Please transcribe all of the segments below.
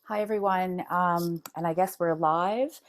Hi, everyone. And I guess we're live.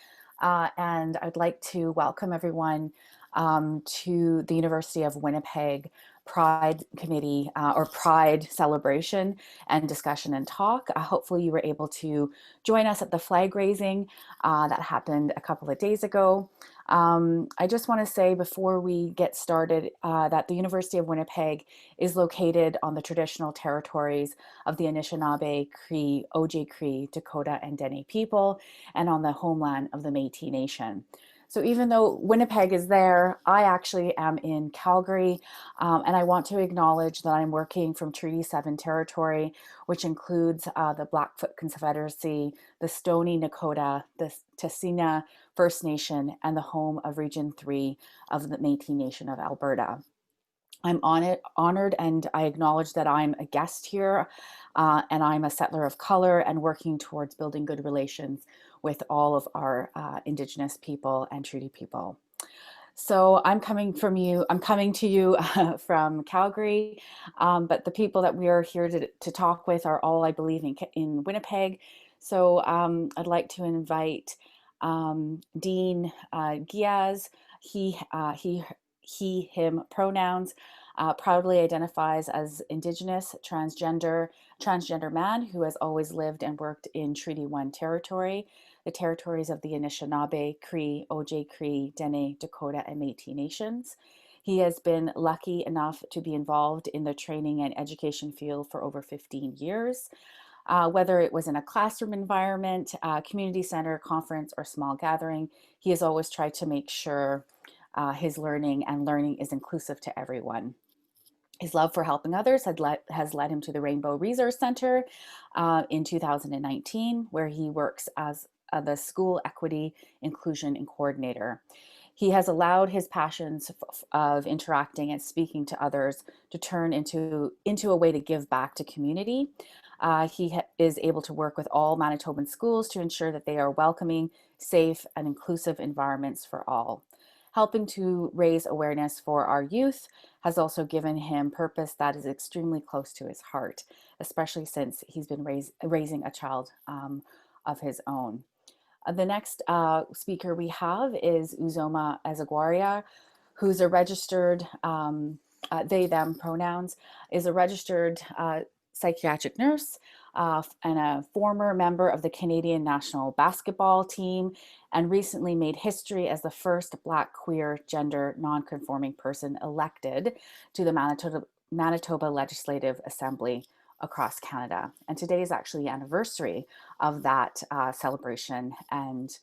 And I'd like to welcome everyone to the University of Winnipeg Pride Committee or Pride Celebration and Discussion and Talk. Hopefully you were able to join us at the flag raising that happened a couple of days ago. I just want to say before we get started that the University of Winnipeg is located on the traditional territories of the Anishinaabe, Cree, Ojibwe, Dakota, and Dene people, and on the homeland of the Métis Nation. So even though Winnipeg is there, I actually am in Calgary, and I want to acknowledge that I'm working from Treaty 7 territory, which includes the Blackfoot Confederacy, the Stoney Nakoda, the Tsuut'ina First Nation, and the home of Region 3 of the Métis Nation of Alberta. I'm honored, and I acknowledge that I'm a guest here, and I'm a settler of color and working towards building good relations with all of our Indigenous people and Treaty people. So I'm coming to you from Calgary, but the people that we are here to talk with are all, I believe, in Winnipeg. So I'd like to invite Dean Guillas. He, him pronouns, proudly identifies as Indigenous transgender man who has always lived and worked in Treaty 1 territory, the territories of the Anishinaabe, Cree, Ojibwe, Dene, Dakota, and Métis nations. He has been lucky enough to be involved in the training and education field for over 15 years. Whether it was in a classroom environment, community center, conference, or small gathering, he has always tried to make sure his learning is inclusive to everyone. His love for helping others has led him to the Rainbow Resource Center in 2019, where he works as the School Equity, Inclusion, and Coordinator. He has allowed his passions of interacting and speaking to others to turn into a way to give back to community. He is able to work with all Manitoban schools to ensure that they are welcoming, safe, and inclusive environments for all. Helping to raise awareness for our youth has also given him purpose that is extremely close to his heart, especially since he's been raising a child of his own. The next speaker we have is Uzoma Asagwara, who's a registered, they, them pronouns, is a registered psychiatric nurse and a former member of the Canadian national basketball team, and recently made history as the first Black queer gender non-conforming person elected to the Manitoba Legislative Assembly across Canada. And today is actually the anniversary of that celebration and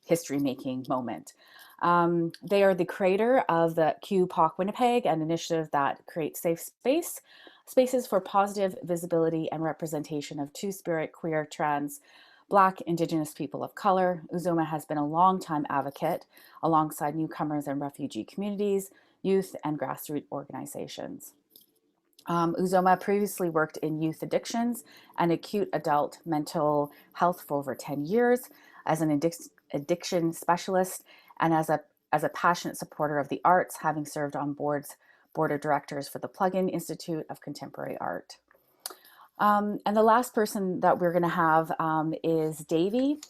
history-making moment. They are the creator of the QPOC Winnipeg, an initiative that creates safe spaces for positive visibility and representation of two-spirit, queer, trans, Black, Indigenous people of color. Uzoma has been a longtime advocate alongside newcomers and refugee communities, youth, and grassroots organizations. Uzoma previously worked in youth addictions and acute adult mental health for over 10 years as an addiction specialist and as a passionate supporter of the arts, having served on board of directors for the Plug-in Institute of Contemporary Art. And the last person that we're going to have is David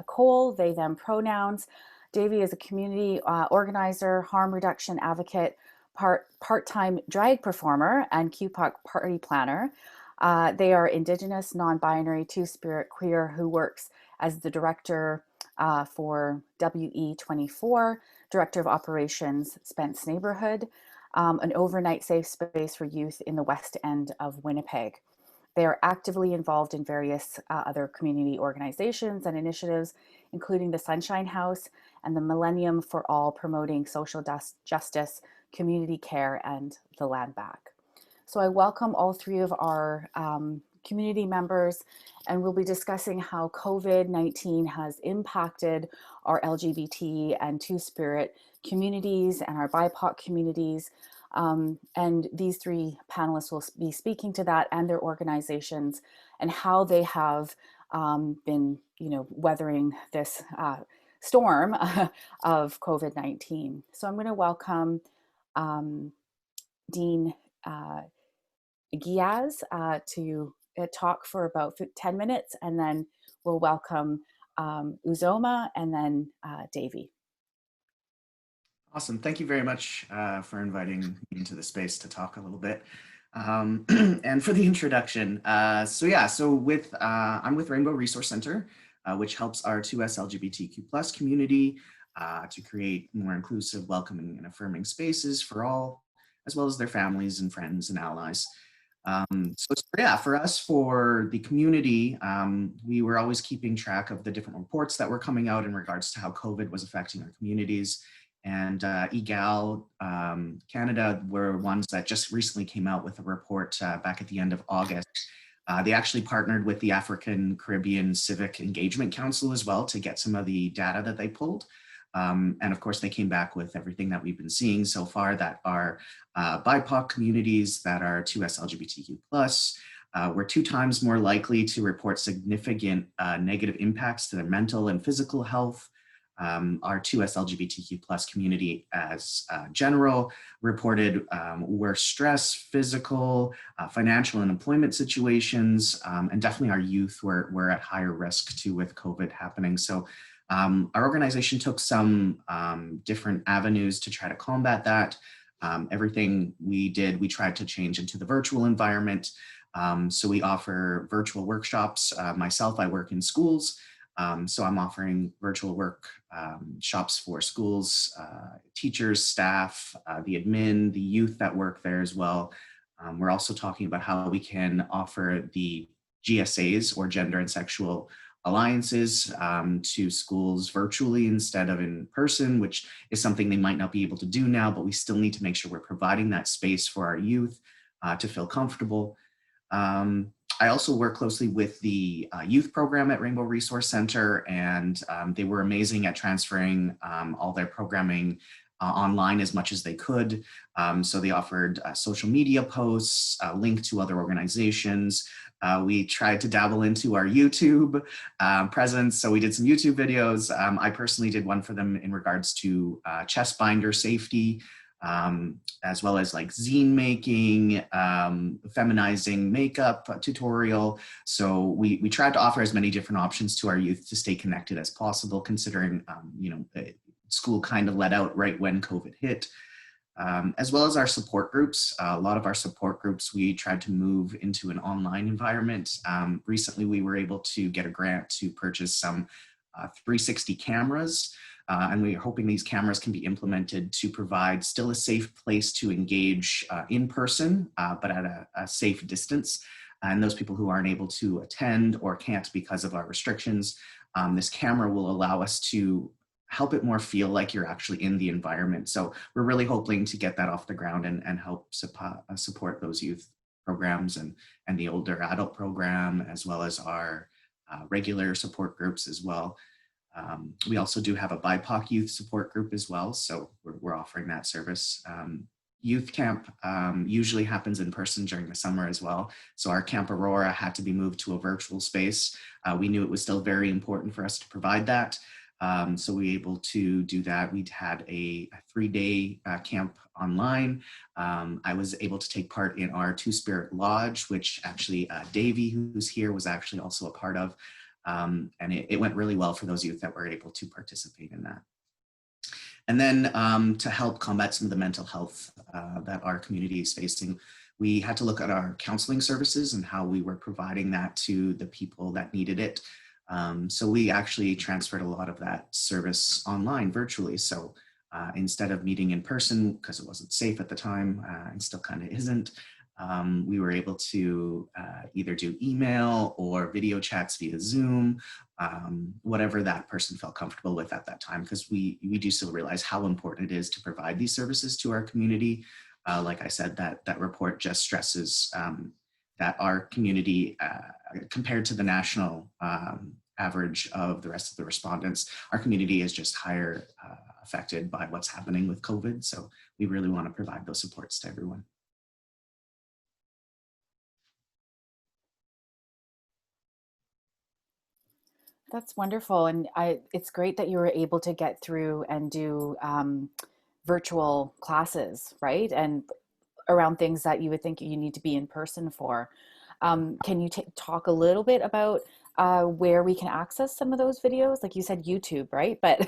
Cole, they, them pronouns. Davy is a community organizer, harm reduction advocate, part-time drag performer, and QPOC party planner. They are Indigenous, non-binary, two-spirit, queer, who works as the director for WE24, Director of Operations, Spence Neighbourhood, an overnight safe space for youth in the West End of Winnipeg. They are actively involved in various other community organizations and initiatives, including the Sunshine House and the Millennium for All, promoting social justice, community care, and the land back. So I welcome all three of our community members, and we'll be discussing how COVID-19 has impacted our LGBT and two-spirit communities and our Bi-Pac communities. And these three panelists will be speaking to that and their organizations and how they have been, weathering this storm of COVID-19. So I'm going to welcome Dean Guillas to talk for about 10 minutes, and then we'll welcome Uzoma and then Davy. Awesome. Thank you very much for inviting me into the space to talk a little bit. And for the introduction. I'm with Rainbow Resource Center, which helps our 2S LGBTQ plus community to create more inclusive, welcoming, and affirming spaces for all, as well as their families and friends and allies. For us, for the community, we were always keeping track of the different reports that were coming out in regards to how COVID was affecting our communities. And EGAL Canada were ones that just recently came out with a report back at the end of August. They actually partnered with the African Caribbean Civic Engagement Council as well to get some of the data that they pulled. And of course, they came back with everything that we've been seeing so far, that are Bi-Pac communities that are 2S LGBTQ+, were 2 times more likely to report significant negative impacts to their mental and physical health. Our 2S LGBTQ+ community as general reported worse stress, physical, financial and employment situations, and definitely our youth were at higher risk too with COVID happening. So our organization took some different avenues to try to combat that. Everything we did, we tried to change into the virtual environment. So we offer virtual workshops. Myself, I work in schools. So I'm offering virtual shops for schools, teachers, staff, the admin, the youth that work there as well. We're also talking about how we can offer the GSAs, or gender and sexual alliances, to schools virtually instead of in person, which is something they might not be able to do now, but we still need to make sure we're providing that space for our youth to feel comfortable. I also work closely with the youth program at Rainbow Resource Center, and they were amazing at transferring all their programming online as much as they could. So they offered social media posts, a link to other organizations. We tried to dabble into our YouTube presence. So we did some YouTube videos. I personally did one for them in regards to chest binder safety, as well as like zine making, feminizing makeup tutorial. So we tried to offer as many different options to our youth to stay connected as possible, considering, school kind of let out right when COVID hit. As well as our support groups. A lot of our support groups, we tried to move into an online environment. Recently, we were able to get a grant to purchase some 360 cameras. And we are hoping these cameras can be implemented to provide still a safe place to engage in person, but at a safe distance. And those people who aren't able to attend or can't because of our restrictions, this camera will allow us to help it more feel like you're actually in the environment. So we're really hoping to get that off the ground and help support those youth programs and the older adult program, as well as our regular support groups as well. We also do have a Bi-Pac youth support group as well, so we're offering that service. Youth camp usually happens in person during the summer as well. So our Camp Aurora had to be moved to a virtual space. We knew it was still very important for us to provide that. So we were able to do that. We'd had a 3-day camp online. I was able to take part in our Two-Spirit Lodge, which actually Davey, who's here, was actually also a part of. And it went really well for those youth that were able to participate in that. And then to help combat some of the mental health that our community is facing, we had to look at our counseling services and how we were providing that to the people that needed it. So we actually transferred a lot of that service online virtually. So instead of meeting in person, because it wasn't safe at the time, and still kind of isn't, we were able to either do email or video chats via Zoom, whatever that person felt comfortable with at that time, because we do still realize how important it is to provide these services to our community. Like I said, that report just stresses that our community, compared to the national average of the rest of the respondents, our community is just higher affected by what's happening with COVID. So we really want to provide those supports to everyone. That's wonderful. And it's great that you were able to get through and do virtual classes, right? And around things that you would think you need to be in person for. Can you talk a little bit about where we can access some of those videos? Like you said, YouTube, right? But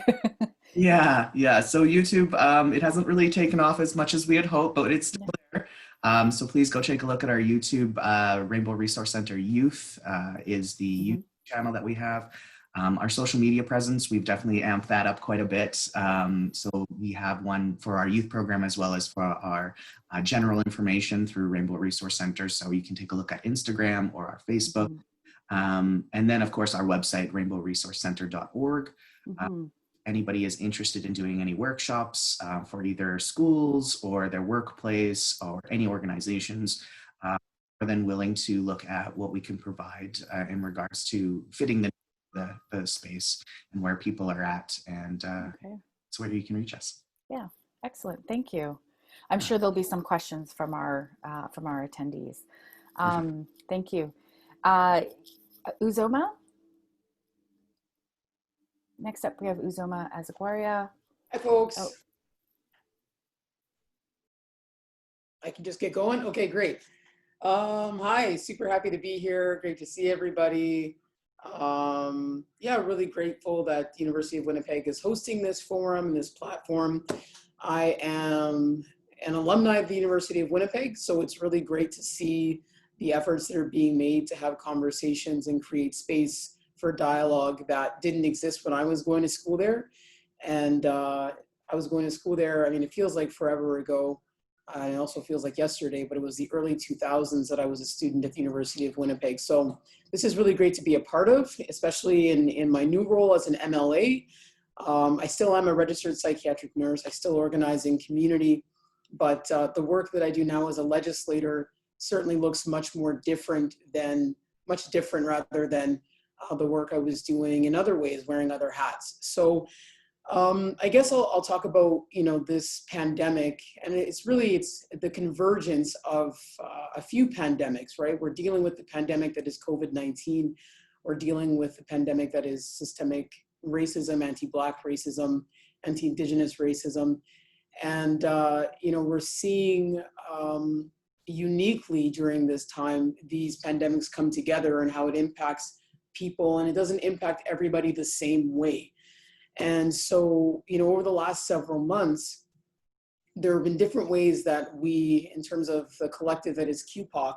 Yeah. So YouTube, it hasn't really taken off as much as we had hoped, but it's still yeah. there. So please go take a look at our YouTube. Rainbow Resource Center Youth is the Mhm. YouTube channel that we have. Our social media presence, we've definitely amped that up quite a bit. So we have one for our youth program as well as for our general information through Rainbow Resource Center. So you can take a look at Instagram or our Facebook. Mhm. And then, of course, our website, rainbowresourcecenter.org. Mhm. Anybody is interested in doing any workshops for either schools or their workplace or any organizations, are then willing to look at what we can provide in regards to fitting the space and where people are at. And Okay. it's where you can reach us. Yeah. Excellent. Thank you. I'm sure there'll be some questions from our attendees. Perfect. Thank you. Uh, Uzoma. Next up, we have Uzoma Aguaria. Hi, Oh, folks. I can just get going? Okay, great. Hi, super happy to be here. Great to see everybody. Yeah, really grateful that the University of Winnipeg is hosting this forum and this platform. I am an alumni of the University of Winnipeg, so it's really great to see the efforts that are being made to have conversations and create space for dialogue that didn't exist when I was going to school there. And I was going to school there, I mean, it feels like forever ago. It also feels like yesterday, but it was the early 2000s that I was a student at the University of Winnipeg. So this is really great to be a part of, especially in my new role as an MLA. I still am a registered psychiatric nurse. I still organize in community, but the work that I do now as a legislator certainly looks much different rather than the work I was doing in other ways, wearing other hats. So I guess I'll talk about, this pandemic, and it's the convergence of a few pandemics, right? We're dealing with the pandemic that is COVID-19. We're dealing with the pandemic that is systemic racism, anti-Black racism, anti-Indigenous racism. And, we're seeing uniquely during this time, these pandemics come together and how it impacts people, and it doesn't impact everybody the same way. And so, over the last several months, there have been different ways that we, in terms of the collective that is QPOC,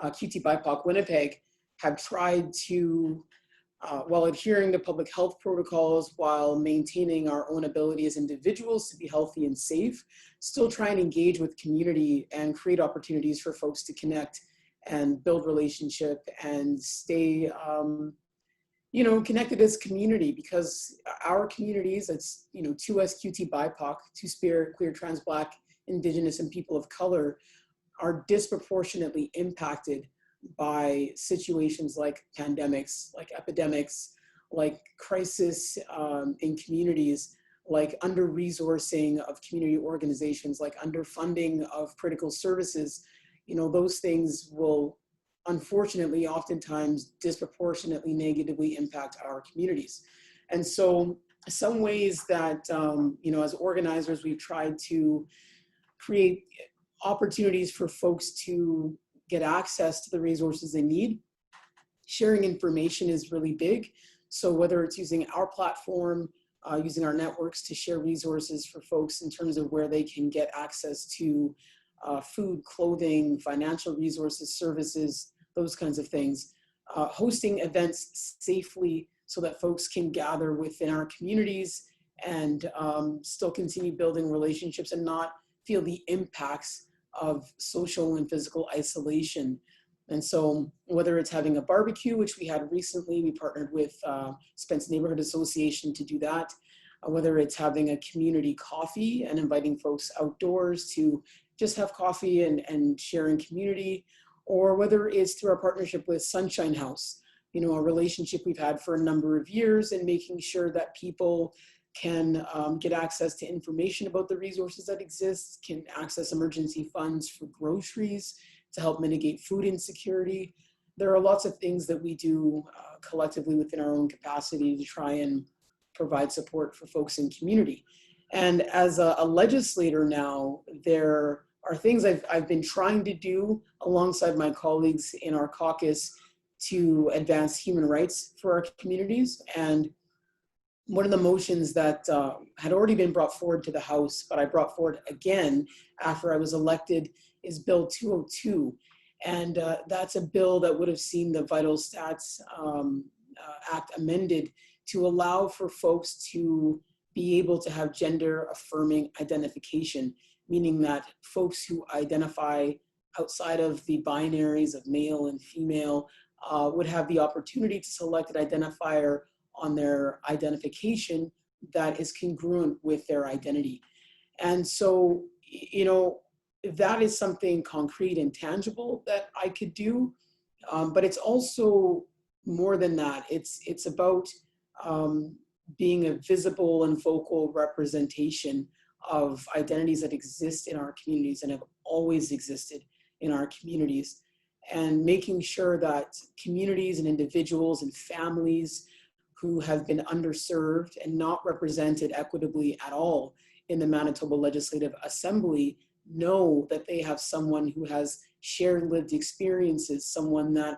QT Bi-Pac Winnipeg, have tried to, while adhering to public health protocols, while maintaining our own ability as individuals to be healthy and safe, still try and engage with community and create opportunities for folks to connect and build relationship and stay connected as community, because our communities, it's, 2S QT BIPOC, Two-Spirit, Queer, Trans, Black, Indigenous, and people of color, are disproportionately impacted by situations like pandemics, like epidemics, like crisis in communities, like under-resourcing of community organizations, like underfunding of critical services. Those things will unfortunately oftentimes disproportionately negatively impact our communities. And so some ways that, as organizers, we've tried to create opportunities for folks to get access to the resources they need. Sharing information is really big. So whether it's using our platform, using our networks to share resources for folks in terms of where they can get access to food, clothing, financial resources, services, those kinds of things. Hosting events safely so that folks can gather within our communities and still continue building relationships and not feel the impacts of social and physical isolation. And so whether it's having a barbecue, which we had recently, we partnered with Spence Neighbourhood Association to do that. Whether it's having a community coffee and inviting folks outdoors to just have coffee and share in community, or whether it's through our partnership with Sunshine House, a relationship we've had for a number of years, and making sure that people can get access to information about the resources that exist, can access emergency funds for groceries to help mitigate food insecurity. There are lots of things that we do collectively within our own capacity to try and provide support for folks in community. And as a legislator now, there are things I've been trying to do alongside my colleagues in our caucus to advance human rights for our communities. And one of the motions that had already been brought forward to the House, but I brought forward again after I was elected, is Bill 202. And that's a bill that would have seen the Vital Stats Act amended to allow for folks to be able to have gender affirming identification, meaning that folks who identify outside of the binaries of male and female would have the opportunity to select an identifier on their identification that is congruent with their identity. And so, you know, that is something concrete and tangible that I could do, but it's also more than that. It's about being a visible and vocal representation of identities that exist in our communities and have always existed in our communities, and making sure that communities and individuals and families who have been underserved and not represented equitably at all in the Manitoba Legislative Assembly know that they have someone who has shared lived experiences, someone that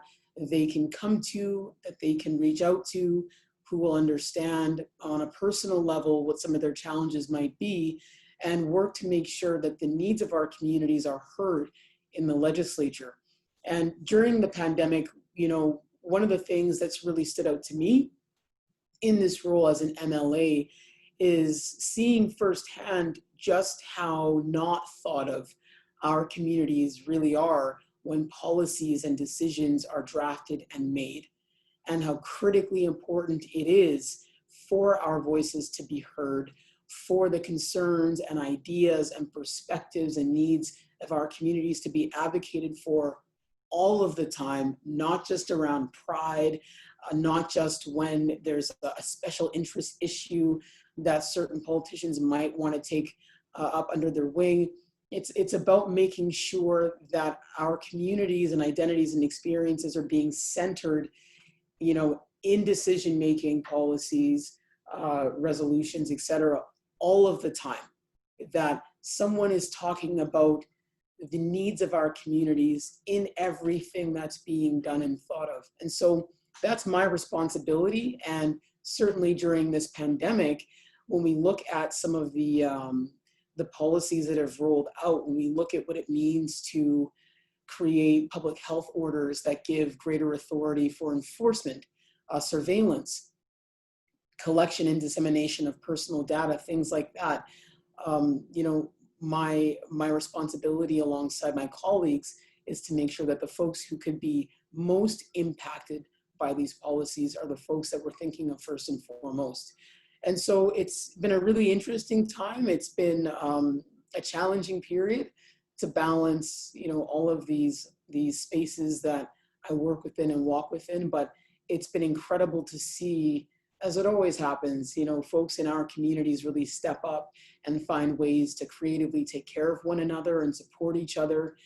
they can come to, that they can reach out to, who will understand on a personal level what some of their challenges might be, and work to make sure that the needs of our communities are heard in the legislature. And during the pandemic, you know, one of the things that's really stood out to me in this role as an MLA is seeing firsthand just how not thought of our communities really are when policies and decisions are drafted and made, and how critically important it is for our voices to be heard, for the concerns and ideas and perspectives and needs of our communities to be advocated for all of the time, not just around pride, not just when there's a special interest issue that certain politicians might want to take up under their wing. It's about making sure that our communities and identities and experiences are being centered, you know, in decision-making policies, resolutions, et cetera, all of the time. That someone is talking about the needs of our communities in everything that's being done and thought of. And so that's my responsibility. And certainly during this pandemic, when we look at some of the policies that have rolled out, when we look at what it means to create public health orders that give greater authority for enforcement, surveillance, collection and dissemination of personal data, things like that, you know, my responsibility alongside my colleagues is to make sure that the folks who could be most impacted by these policies are the folks that we're thinking of first and foremost. And so it's been a really interesting time. It's been a challenging period to balance, you know, all of these spaces that I work within and walk within, but it's been incredible to see, as it always happens, you know, folks in our communities really step up and find ways to creatively take care of one another and support each other.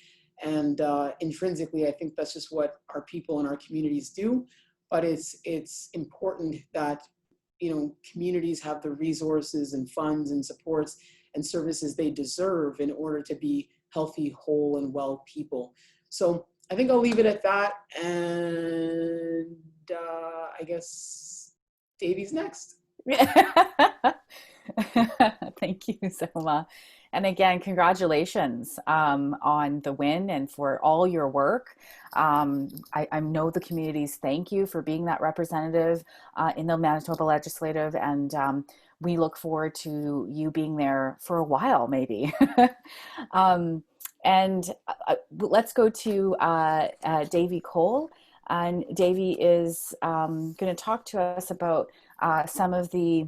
And intrinsically, I think that's just what our people in our communities do. But it's important that, you know, communities have the resources and funds and supports and services they deserve in order to be healthy, whole, and well people. So I think I'll leave it at that. And I guess Davey's next. Thank you, Uzoma. And again, congratulations on the win and for all your work. I know the communities thank you for being that representative in the Manitoba Legislative, and we look forward to you being there for a while, maybe. And let's go to Davey Cole. And Davey is going to talk to us about some of the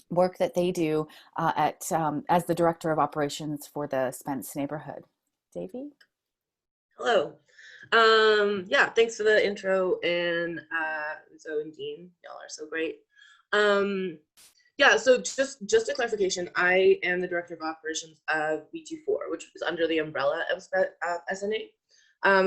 work that they do as the Director of Operations for the Spence Neighbourhood. Davey? Hello. Yeah, thanks for the intro, and Zoe and Dean, y'all are so great. Yeah, so just a clarification, I am the Director of Operations of B24, which is under the umbrella of SNA.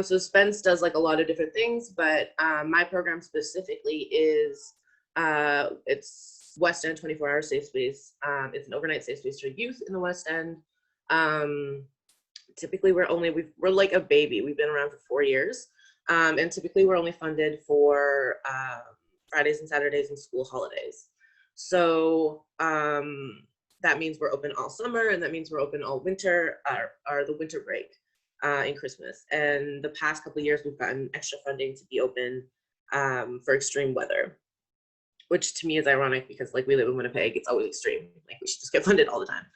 So Spence does like a lot of different things, but my program specifically is, it's West End 24-hour safe space. It's an overnight safe space for youth in the West End. typically we're like a baby. We've been around for 4 years. And typically we're only funded for Fridays and Saturdays and school holidays. So that means we're open all summer, and that means we're open all winter, or the winter break in Christmas. And the past couple of years, we've gotten extra funding to be open for extreme weather, which to me is ironic because like we live in Winnipeg, it's always extreme. Like we should just get funded all the time.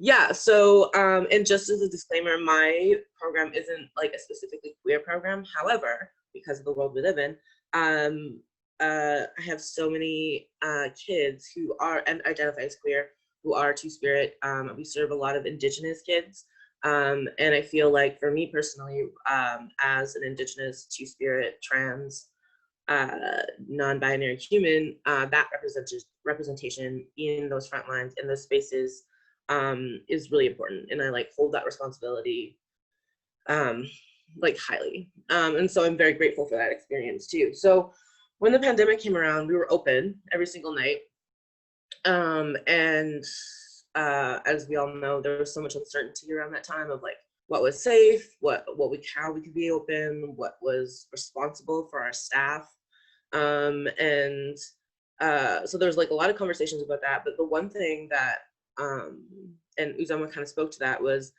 Yeah, so, and just as a disclaimer, my program isn't like a specifically queer program. However, because of the world we live in, I have so many kids who are, and identify as queer, who are Two-Spirit. We serve a lot of Indigenous kids. And I feel like for me personally, as an Indigenous, Two-Spirit, trans, non-binary human, that representation in those front lines, in those spaces, is really important, and I like hold that responsibility like highly, and so I'm very grateful for that experience too. So when the pandemic came around, we were open every single night, and as we all know, there was so much uncertainty around that time of like what was safe, how we could be open, what was responsible for our staff, and so there's like a lot of conversations about that. But the one thing that and Uzoma kind of spoke to that was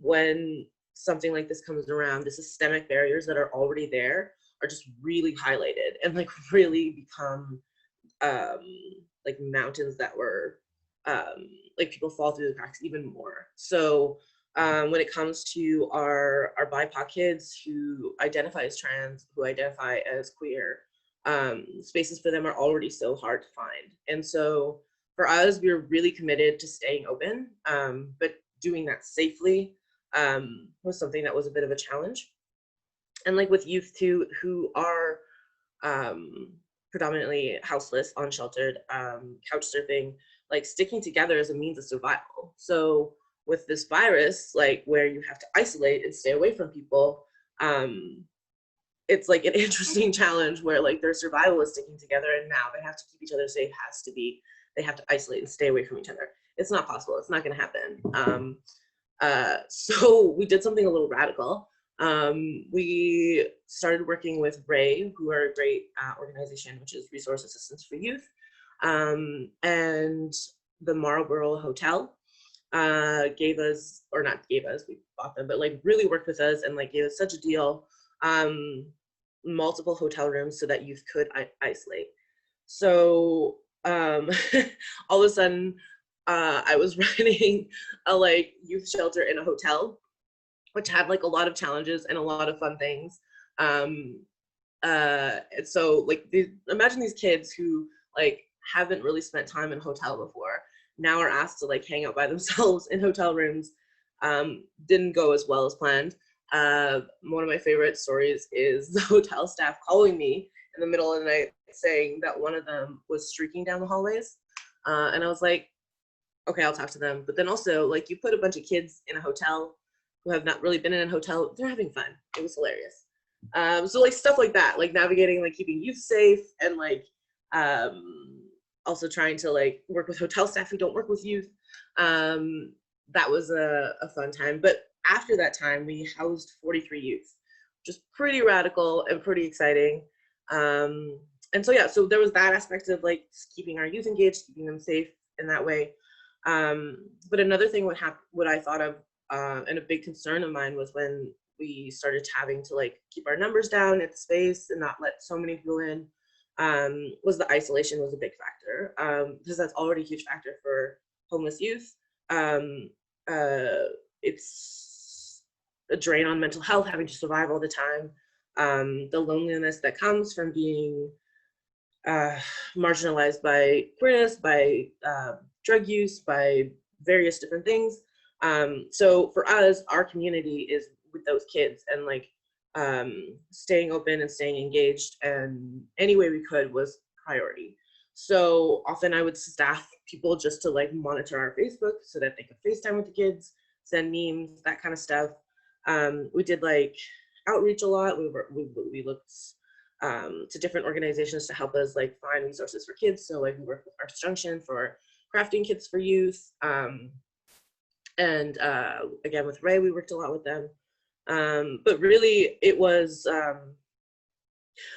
when something like this comes around, the systemic barriers that are already there are just really highlighted and like really become like mountains that were like people fall through the cracks even more. So when it comes to our Bi-Pac kids who identify as trans, who identify as queer, spaces for them are already so hard to find. And so for us, we were really committed to staying open, but doing that safely was something that was a bit of a challenge. And like with youth too, who are predominantly houseless, unsheltered, couch surfing, like sticking together as a means of survival. So with this virus, like where you have to isolate and stay away from people, it's like an interesting challenge where like their survival is sticking together, and now they have to keep each other safe. They have to isolate and stay away from each other. It's not possible. It's not going to happen. So we did something a little radical. We started working with Ray, who are a great organization, which is Resource Assistance for Youth, and the Marlborough Hotel gave us, or not gave us, we bought them, but like really worked with us and like gave us such a deal, multiple hotel rooms so that youth could isolate. So all of a sudden, I was running a like youth shelter in a hotel, which had like a lot of challenges and a lot of fun things. So like imagine these kids who like haven't really spent time in a hotel before, now are asked to like hang out by themselves in hotel rooms. Didn't go as well as planned. One of my favorite stories is the hotel staff calling me in the middle of the night saying that one of them was streaking down the hallways. And I was like, okay, I'll talk to them. But then also, like, you put a bunch of kids in a hotel who have not really been in a hotel, they're having fun. It was hilarious. So like stuff like that, like navigating, like keeping youth safe, and like also trying to like work with hotel staff who don't work with youth. That was a fun time. But after that time, we housed 43 youth, which is pretty radical and pretty exciting. And so, yeah, so there was that aspect of like keeping our youth engaged, keeping them safe in that way. But another thing what I thought of, and a big concern of mine, was when we started having to like keep our numbers down at the space and not let so many people in, was the isolation was a big factor, because that's already a huge factor for homeless youth. It's a drain on mental health, having to survive all the time. The loneliness that comes from being marginalized by queerness, by drug use, by various different things. So for us, our community is with those kids, and like staying open and staying engaged, and any way we could was priority. So often I would staff people just to like monitor our Facebook so that they could FaceTime with the kids, send memes, that kind of stuff. We did like outreach a lot. We looked to different organizations to help us like find resources for kids. So like we worked with Arts Junction for crafting kits for youth. And again, with Ray, we worked a lot with them. But really, it was,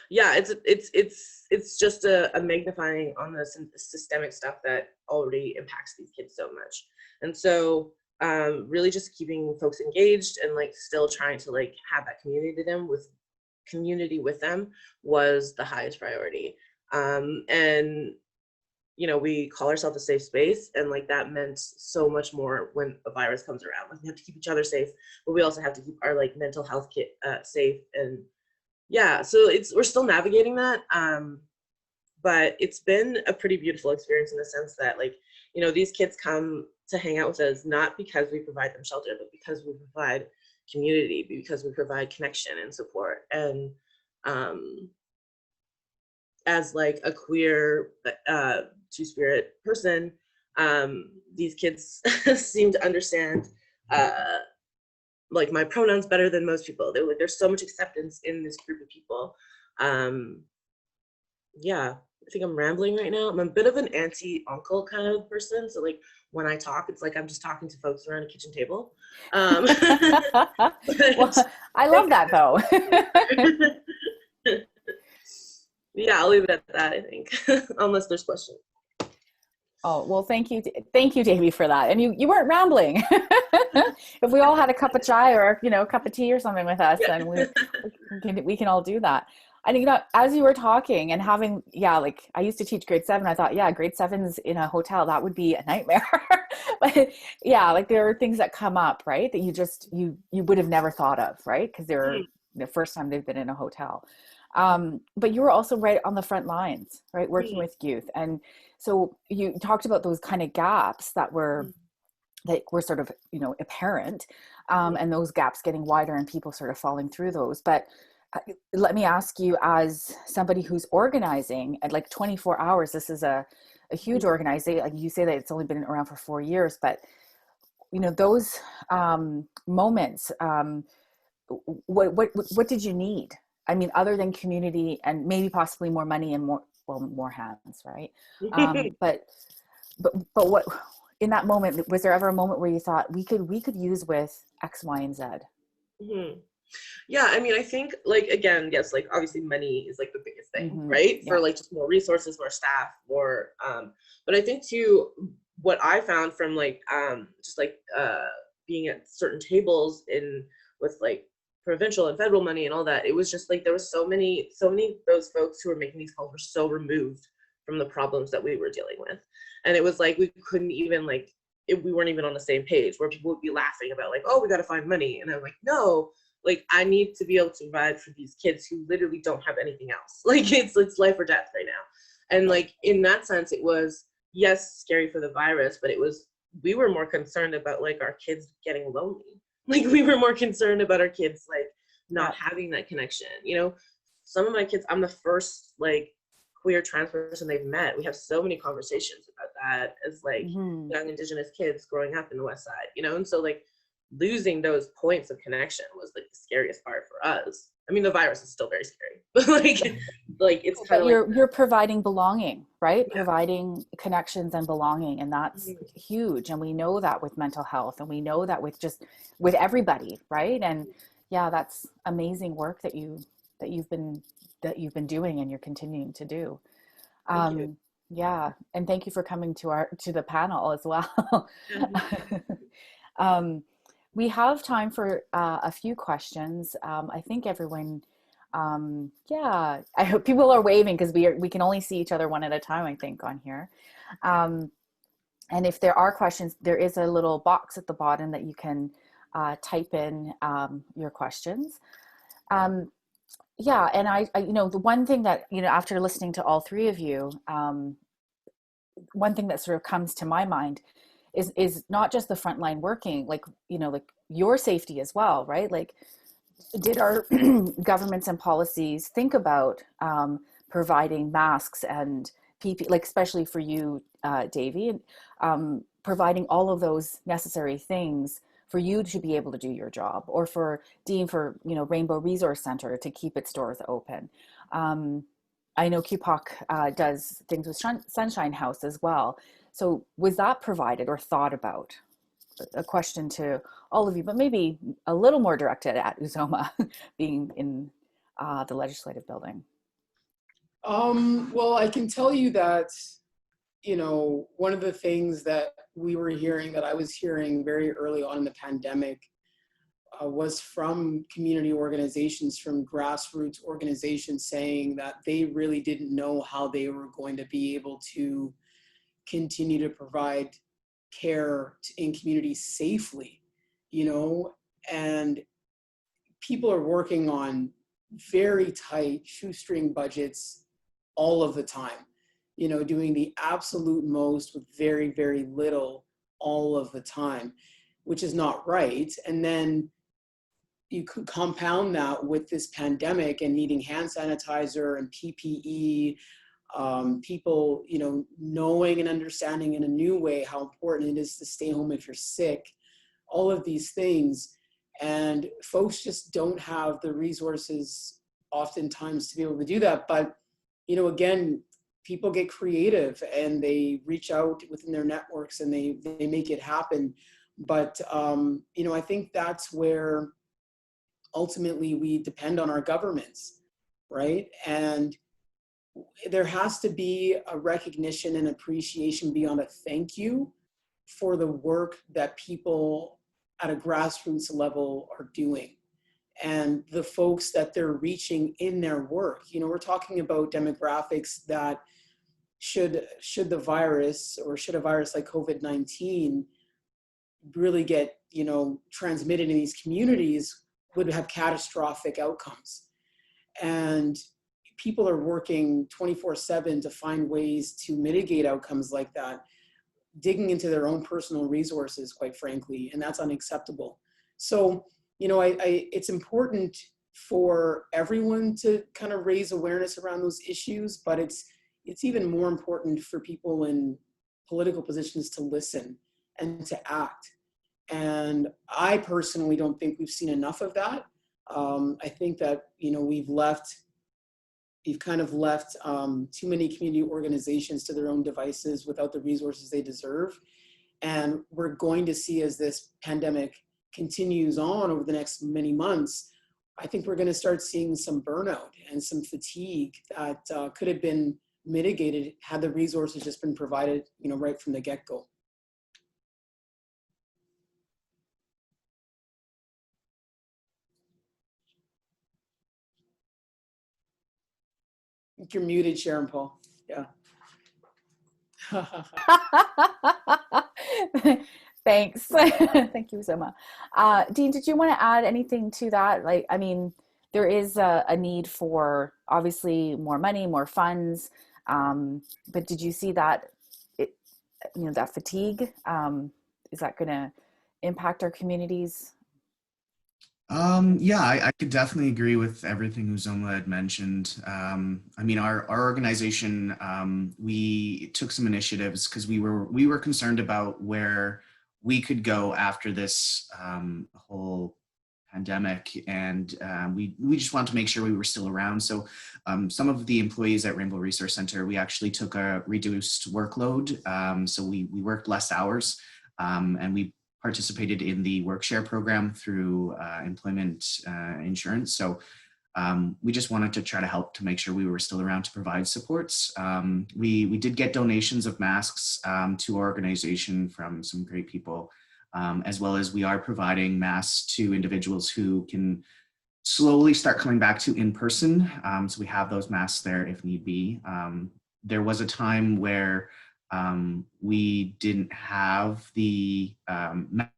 yeah, it's just a magnifying on the systemic stuff that already impacts these kids so much. And so really just keeping folks engaged and like still trying to like have that community with them was the highest priority. And you know, we call ourselves a safe space, and like that meant so much more when a virus comes around. Like we have to keep each other safe, but we also have to keep our like mental health safe. And yeah, so we're still navigating that, but it's been a pretty beautiful experience in the sense that like, you know, these kids come to hang out with us not because we provide them shelter, but because we provide community, because we provide connection and support. And as like a queer two-spirit person, these kids seem to understand like my pronouns better than most people. They're like, there's so much acceptance in this group of people. Yeah, I think I'm rambling right now. I'm a bit of an auntie-uncle kind of person. So like when I talk, it's like I'm just talking to folks around a kitchen table. Well, I love that though. Yeah, I'll leave it at that, I think, unless there's questions. Oh, well, thank you, Davey, for that. And you weren't rambling. If we all had a cup of chai or, you know, a cup of tea or something with us, then we can all do that. I think, you know, as you were talking and having, yeah, like I used to teach grade 7. I thought, yeah, grade 7's in a hotel, that would be a nightmare. But yeah, like there are things that come up, right, that you would have never thought of, right? Because they're the first time they've been in a hotel. But you were also right on the front lines, right, working with youth. And so you talked about those kind of gaps that were sort of, you know, apparent, and those gaps getting wider and people sort of falling through those. But let me ask you, as somebody who's organizing at like 24 hours, this is a huge organization. Like you say that it's only been around for 4 years, but you know, those moments, what did you need? I mean, other than community and maybe possibly more money and more hands, right? But what in that moment, was there ever a moment where you thought we could use with X, Y, and Z? Mm-hmm. Yeah, I mean, I think like, again, yes, like obviously money is like the biggest thing, right? For like just more resources, more staff, more, but I think too, what I found from like, just like being at certain tables with like provincial and federal money and all that, it was just like, there was so many of those folks who were making these calls were so removed from the problems that we were dealing with. And it was like, we couldn't even like, we weren't even on the same page, where people would be laughing about like, oh, we got to find money. And I'm like, no, like I need to be able to provide for these kids who literally don't have anything else. Like it's life or death right now. And like, in that sense, it was, yes, scary for the virus, but we were more concerned about like our kids getting lonely. Like we were more concerned about our kids, like not having that connection. You know, some of my kids, I'm the first like queer trans person they've met. We have so many conversations about that as like young Indigenous kids growing up in the West Side, you know? And so like losing those points of connection was like the scariest part for us. I mean, the virus is still very scary, but like it's kind of like you're providing belonging, right? Yeah. Providing connections and belonging, and that's huge. And we know that with mental health, and we know that with everybody, right? And yeah, that's amazing work that you've been doing and you're continuing to do. Thank you. Yeah, and thank you for coming to the panel as well. We have time for a few questions. I think everyone, I hope people are waving because we can only see each other one at a time, I think, on here. And if there are questions, there is a little box at the bottom that you can type in your questions. And I, you know, the one thing that, you know, after listening to all three of you, one thing that sort of comes to my mind is not just the frontline working, like, you know, like your safety as well, right? Like, did our governments and policies think about providing masks and PPE, like especially for you, Davey, providing all of those necessary things for you to be able to do your job, or for Dean, for, you know, Rainbow Resource Center to keep its doors open. I know QPOC does things with Sunshine House as well. So was that provided or thought about? a question to all of you, but maybe a little more directed at Uzoma being in the legislative building. Well, I can tell you that, you know, one of the things that we were hearing, that I was hearing very early on in the pandemic, was from community organizations, from grassroots organizations, saying that they really didn't know how they were going to be able to continue to provide care in communities safely, you know, and people are working on very tight shoestring budgets all of the time, you know, doing the absolute most with very, very little all of the time, which is not right. And then you could compound that with this pandemic and needing hand sanitizer and PPE, people, you know, knowing and understanding in a new way how important it is to stay home if you're sick, all of these things. And folks just don't have the resources oftentimes to be able to do that. But, you know, again, people get creative and they reach out within their networks and they make it happen. But, you know, I think that's where ultimately we depend on our governments, right? And there has to be a recognition and appreciation beyond a thank you for the work that people at a grassroots level are doing and the folks that they're reaching in their work. You know, we're talking about demographics that should the virus, or should a virus like COVID-19 really get, you know, transmitted in these communities, would have catastrophic outcomes. And people are working 24/7 to find ways to mitigate outcomes like that, digging into their own personal resources, quite frankly, and that's unacceptable. So, you know, it's important for everyone to kind of raise awareness around those issues, but it's even more important for people in political positions to listen and to act. And I personally don't think we've seen enough of that. I think that, you know, we've kind of left too many community organizations to their own devices without the resources they deserve. And we're going to see, as this pandemic continues on over the next many months, I think we're going to start seeing some burnout and some fatigue that could have been mitigated had the resources just been provided, you know, right from the get-go. You're muted, Sharanpal. Yeah. Thanks. Thank you, Uzoma. Dean, did you want to add anything to that? Like, I mean, there is a need for obviously more money, more funds, but did you see that, you know, that fatigue? Is that going to impact our communities? Yeah, I could definitely agree with everything Uzoma had mentioned. I mean, our organization, we took some initiatives because we were concerned about where we could go after this whole pandemic, and we just wanted to make sure we were still around. So some of the employees at Rainbow Resource Center, we actually took a reduced workload. So we worked less hours, and we participated in the work share program through employment insurance. So we just wanted to try to help to make sure we were still around to provide supports. We did get donations of masks to our organization from some great people, as well as we are providing masks to individuals who can slowly start coming back to in-person. So we have those masks there if need be. There was a time where we didn't have the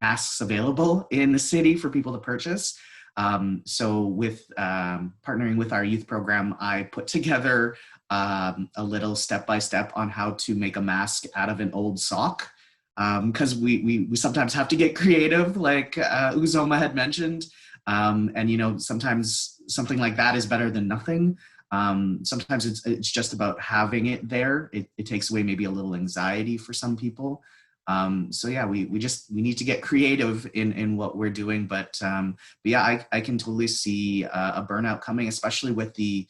masks available in the city for people to purchase. So with partnering with our youth program, I put together a little step-by-step on how to make a mask out of an old sock. Because we sometimes have to get creative, like Uzoma had mentioned. And, you know, sometimes something like that is better than nothing. Sometimes it's just about having it there. It takes away maybe a little anxiety for some people. So yeah, we need to get creative in what we're doing. But yeah, I can totally see a burnout coming, especially with the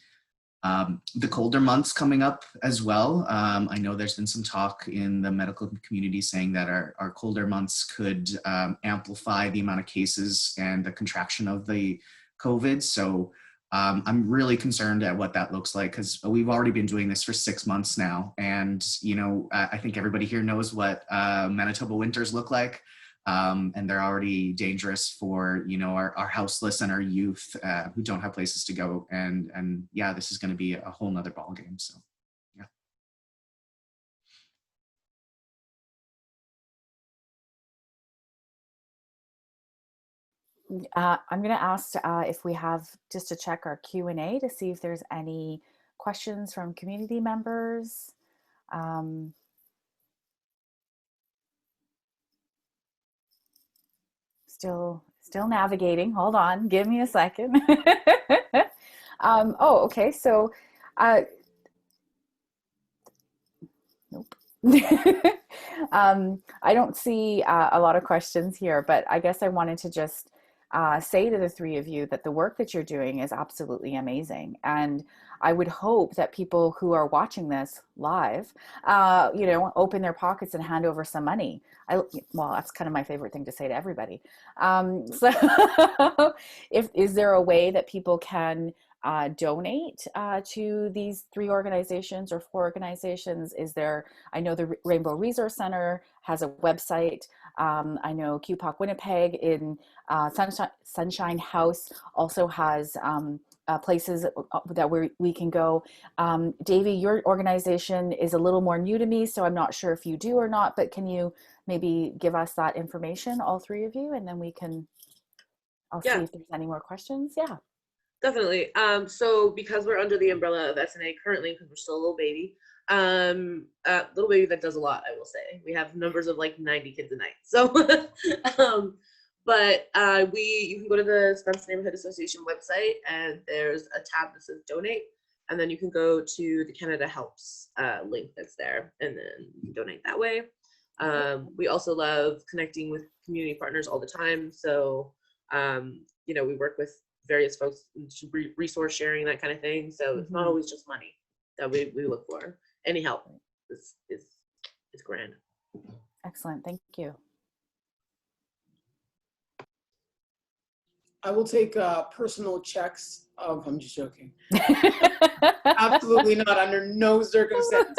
The colder months coming up as well. I know there's been some talk in the medical community saying that our colder months could amplify the amount of cases and the contraction of the COVID. So I'm really concerned at what that looks like, because we've already been doing this for 6 months now. And, you know, I think everybody here knows what Manitoba winters look like. And they're already dangerous for, you know, our houseless and our youth who don't have places to go. And yeah, this is going to be a whole nother ballgame. So, yeah. I'm going to ask if we have, just to check our Q&A to see if there's any questions from community members. Still navigating. Hold on, give me a second. Oh, okay. So, nope. I don't see a lot of questions here, but I guess I wanted to just say to the three of you that the work that you're doing is absolutely amazing. And I would hope that people who are watching this live, you know, open their pockets and hand over some money. Well, that's kind of my favorite thing to say to everybody. So is there a way that people can donate to these 3 organizations or 4 organizations? Is there, I know the Rainbow Resource Center has a website. I know QPOC Winnipeg in Sunshine House also has places that we can go. Davey, your organization is a little more new to me, so I'm not sure if you do or not, but can you maybe give us that information, all 3 of you, and then we can, I'll see if there's any more questions. Yeah. Definitely. So because we're under the umbrella of SNA currently, because we're still a little baby that does a lot, I will say. We have numbers of like 90 kids a night. So, you can go to the Spence Neighbourhood Association website, and there's a tab that says donate, and then you can go to the Canada Helps link that's there, and then you can donate that way. We also love connecting with community partners all the time. So, you know, we work with various folks, resource sharing, that kind of thing. So it's not always just money that we look for. Any help is grand. Excellent, thank you. I will take personal checks. Oh, I'm just joking. Absolutely not, under no circumstance.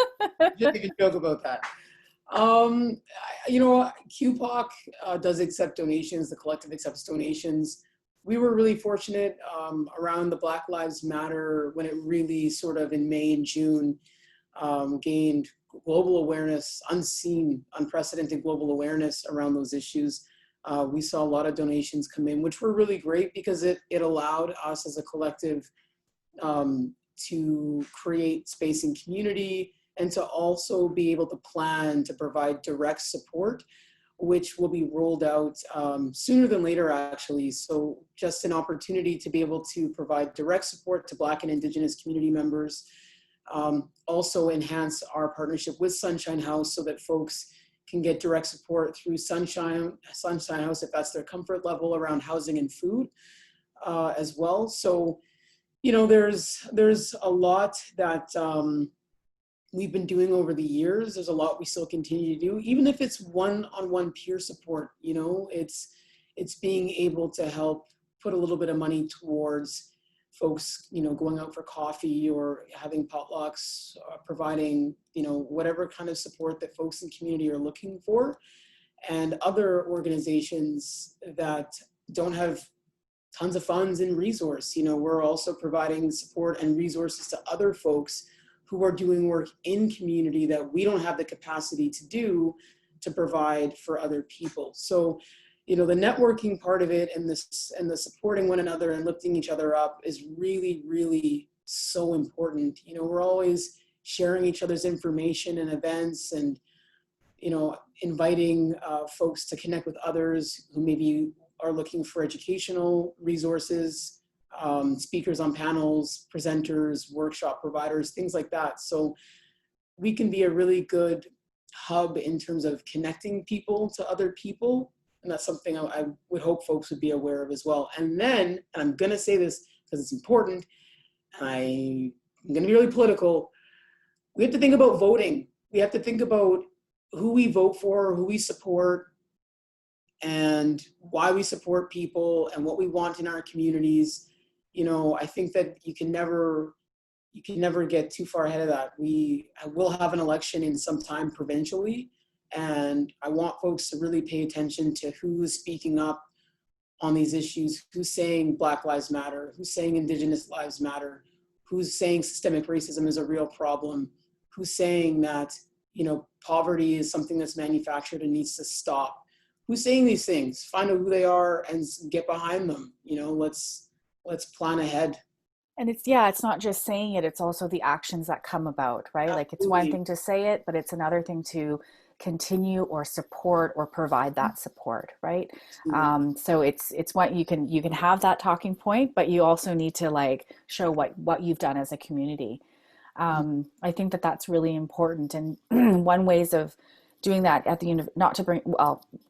Just even joke about that. You know, QPOC does accept donations. The collective accepts donations. We were really fortunate around the Black Lives Matter, when it really sort of in May and June gained global awareness, unprecedented global awareness around those issues. We saw a lot of donations come in, which were really great, because it allowed us as a collective to create space and community, and to also be able to plan to provide direct support, which will be rolled out sooner than later, actually. So just an opportunity to be able to provide direct support to Black and Indigenous community members. Also enhance our partnership with Sunshine House, so that folks can get direct support through Sunshine House, if that's their comfort level around housing and food as well. So, you know, there's a lot that we've been doing over the years. There's a lot we still continue to do, even if it's one-on-one peer support. You know, it's being able to help put a little bit of money towards folks, you know, going out for coffee or having potlucks, providing, you know, whatever kind of support that folks in the community are looking for. And other organizations that don't have tons of funds and resource, you know, we're also providing support and resources to other folks who are doing work in community that we don't have the capacity to do, to provide for other people. So, you know, the networking part of it, and the supporting one another and lifting each other up is really, really so important. You know, we're always sharing each other's information and events, and, you know, inviting folks to connect with others who maybe are looking for educational resources, speakers on panels, presenters, workshop providers, things like that. So we can be a really good hub in terms of connecting people to other people. And that's something I would hope folks would be aware of as well. And then, and I'm gonna say this because it's important, and I I'm going to be really political. We have to think about voting. We have to think about who we vote for, who we support, and why we support people and what we want in our communities. You know, I think that you can never get too far ahead of that. I will have an election in some time provincially, and I want folks to really pay attention to who is speaking up on these issues, who's saying Black Lives Matter, who's saying Indigenous lives matter, who's saying systemic racism is a real problem, who's saying that, you know, poverty is something that's manufactured and needs to stop. Who's saying these things? Find out who they are and get behind them. You know, let's plan ahead. And it's not just saying it, it's also the actions that come about, right? Absolutely. Like it's one thing to say it, but it's another thing to continue or support or provide that support, right? So it's what you can have that talking point, but you also need to like show what you've done as a community. I think that that's really important. And one ways of doing that at the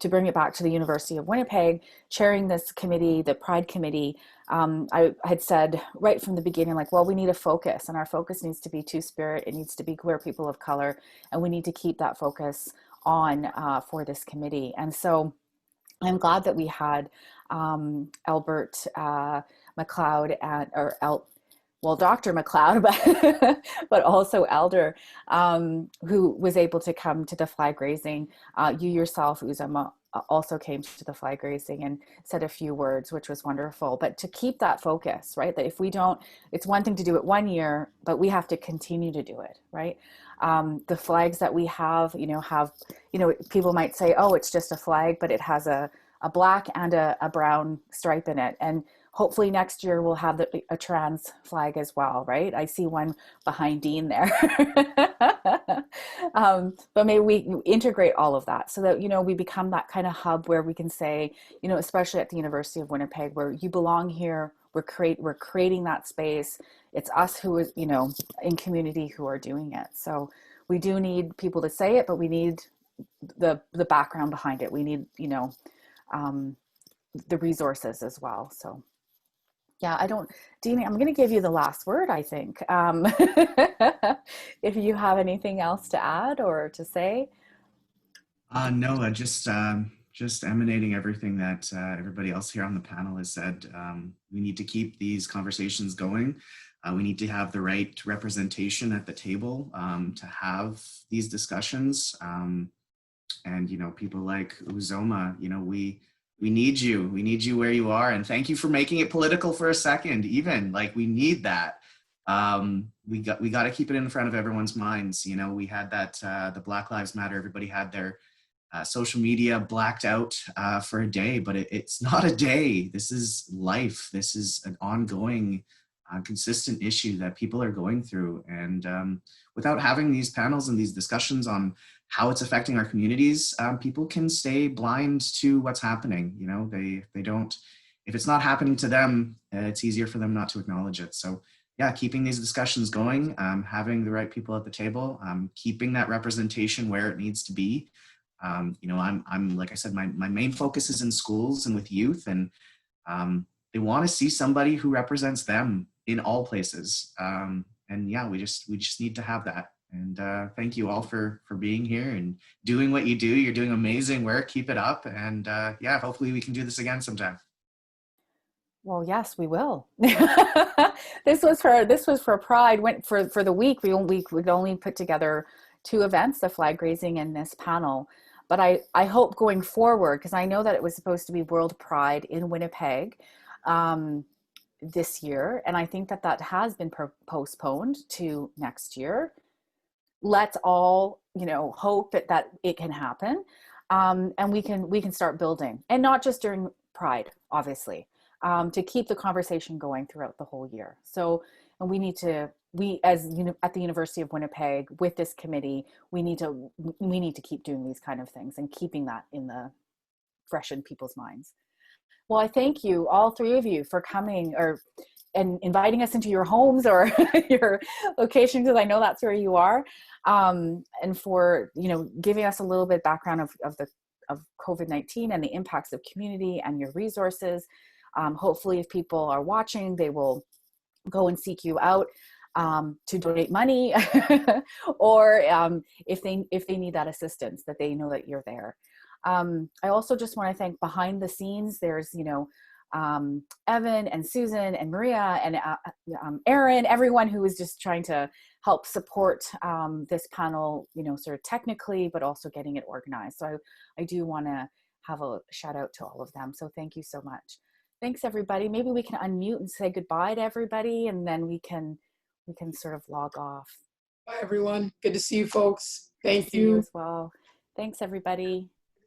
to bring it back to the University of Winnipeg, chairing this committee, the Pride Committee, I had said right from the beginning, like, well, we need a focus, and our focus needs to be Two-Spirit. It needs to be queer people of color, and we need to keep that focus on for this committee. And so I'm glad that we had Albert McLeod Dr. McLeod, but also Elder, who was able to come to the flag raising. You yourself, Uzoma, also came to the flag raising and said a few words, which was wonderful. But to keep that focus, right? That if we don't, it's one thing to do it one year, but we have to continue to do it, right? The flags that we have, people might say, oh, it's just a flag, but it has a black and a brown stripe in it. And hopefully next year we'll have a trans flag as well, right? I see one behind Dene there. But maybe we integrate all of that so that, we become that kind of hub where we can say, especially at the University of Winnipeg, where you belong here, we're creating that space. It's us who is, in community who are doing it. So we do need people to say it, but we need the background behind it. We need, the resources as well. So yeah, Dene, I'm going to give you the last word, I think. If you have anything else to add or to say. No, just emanating everything that everybody else here on the panel has said. We need to keep these conversations going. We need to have the right representation at the table to have these discussions. And, people like Uzoma, we need you. We need you where you are. And thank you for making it political for a second, even. Like, we need that. We got to keep it in front of everyone's minds. We had that, the Black Lives Matter, everybody had their social media blacked out for a day, but it's not a day. This is life. This is an ongoing, consistent issue that people are going through. And without having these panels and these discussions on how it's affecting our communities, people can stay blind to what's happening. They don't, if it's not happening to them, it's easier for them not to acknowledge it. So yeah, keeping these discussions going, having the right people at the table, keeping that representation where it needs to be. I'm like I said, my main focus is in schools and with youth, and they want to see somebody who represents them in all places. And yeah, we just need to have that. And thank you all for being here and doing what you do. You're doing amazing work. Keep it up. And yeah, hopefully we can do this again sometime. Well, yes, we will. This was for Pride. For the week. We'd only put together 2 events, the flag raising and this panel. But I hope going forward, because I know that it was supposed to be World Pride in Winnipeg this year. And I think that has been postponed to next year. Let's all, hope that it can happen. And we can start building, and not just during Pride, obviously, to keep the conversation going throughout the whole year. So, and as at the University of Winnipeg with this committee, we need to keep doing these kind of things and keeping that fresh in people's minds. Well, I thank you, all 3 of you, for coming and inviting us into your homes or your location, because I know that's where you are, and for giving us a little bit background of COVID-19 and the impacts of community and your resources. Hopefully, if people are watching, they will go and seek you out. to donate money, or if they need that assistance, that they know that you're there. I also just want to thank behind the scenes. There's, Evan and Susan and Maria and Aaron, everyone who is just trying to help support this panel, sort of technically, but also getting it organized. So I do want to have a shout out to all of them. So thank you so much. Thanks, everybody. Maybe we can unmute and say goodbye to everybody, and then we can sort of log off. Bye, everyone. Good to see you, folks. Thank See you you. as well. Thanks, everybody.